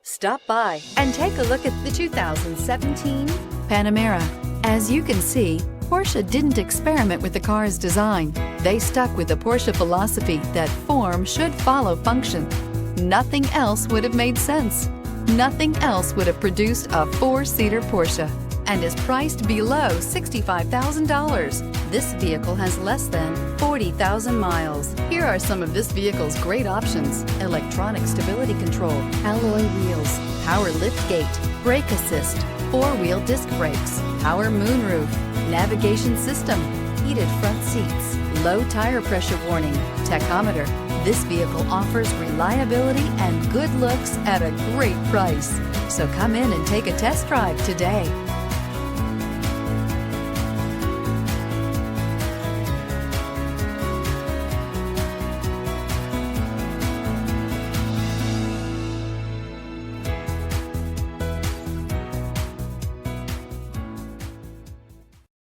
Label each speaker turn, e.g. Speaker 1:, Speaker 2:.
Speaker 1: Stop by and take a look at the 2017 Panamera. As you can see, Porsche didn't experiment with the car's design. They stuck with the Porsche philosophy that form should follow function. Nothing else would have made sense. Nothing else would have produced a four-seater Porsche and is priced below $65,000. This vehicle has less than 40,000 miles. Here are some of this vehicle's great options: electronic stability control, alloy wheels, power liftgate, brake assist, four-wheel disc brakes, power moonroof, navigation system, heated front seats, low tire pressure warning, tachometer. This vehicle offers reliability and good looks at a great price. So come in and take a test drive today.